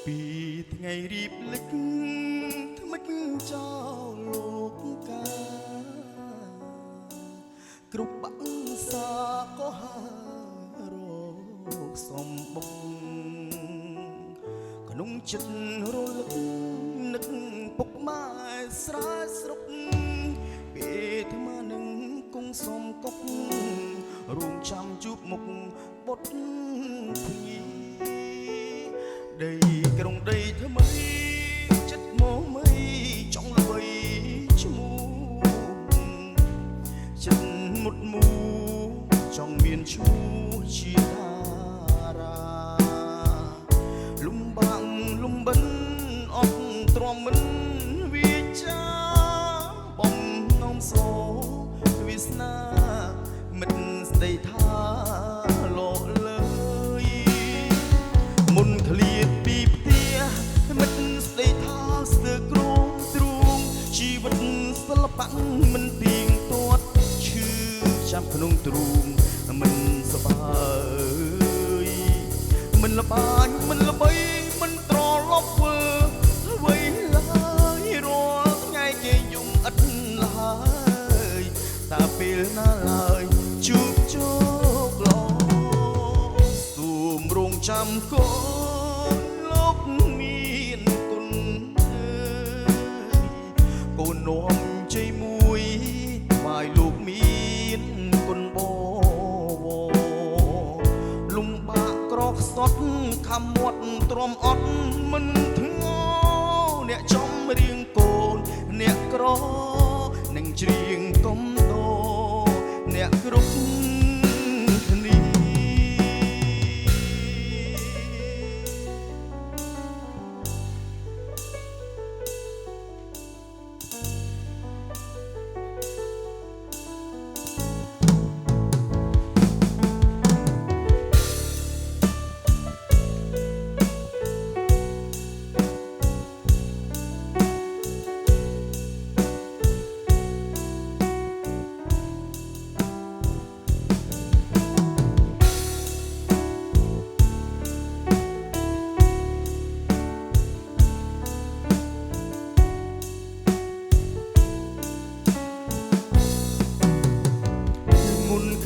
ពីថ្ងៃរៀបលិចថ្មិចចោលលោកកាគ្រប់បាក់សាក៏ហើរកសំបងក្នុងចិត្តរលឹកនឹកពុកម៉ែស្រែស្រុកពេលថ្មនឹងគង់សំកុករួមចាំជួបមុខបុតភ្ញីដីក្រុងដីថ្មីចិត្តមកមិនចង់ល្បីឈ្មោះចិត្តមុតមូចង់មានឈ្មោះជាតារាលំបាំងលំបិនអត់ទ្រាំមិនវាចាបំណងសោវាសនាមិនស្ដីថាលោកលើយមុនធ្លាតពីផ្ទះមិនស្ដីថាស្ទើរគ្រងទ្រូងជីវិតសិល្បៈមិនទៀងទាត់ឈឺចាប់ក្នុងទ្រូងមិនសបាយមិនលបាញមិនល្បីមិនត្រឡប់ធ្វើអ្វីឡើយរាល់ថ្ងៃគេយំឥតឡើយតែពេលណាឡើយជួបជោគល្អសូមរងចាំកូនលោកមានគុណកូននាំជ័យមួយថ្វាយលោកមានគុណបលំបាកក្រខ្សត់ខំមាត់ទ្រាំអត់មិនធ្ងោអ្នកចំរៀងកូនអ្នកក្រនឹងច្រៀងកំដោអ្នកគ្រប់គ្នា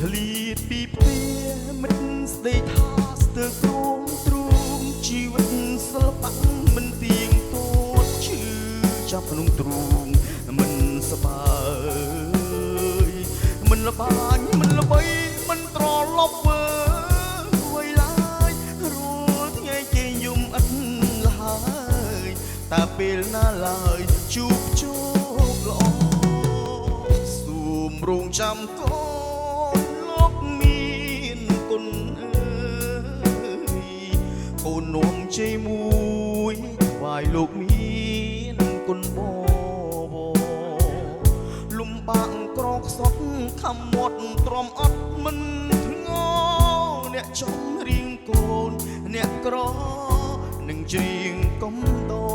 ធ្លាតពីផ្ទះមិនស្ដីថាស្ទើរគ្រងទ្រូងជីវិតសិល្បៈមិនទៀងទាត់ឈឺចាប់ក្នុងទ្រូងមិនសបាយមិនលបាញមិនល្បីមិនត្រឡប់ធ្វើអ្វីឡើយរួចថ្ងៃគេយំឥតឡើយតែពេលណាឡើយជួបជោគល្អសូមរងចាំកូនមានគុណកូននាំជ័យមួយថ្វាយលោកមានគុណបលំបាកក្រខ្សត់ខំមាត់ទ្រាំអត់មិនធ្ងោអ្នកចំរៀងកូនអ្នកក្រនឹងច្រៀងកំដោ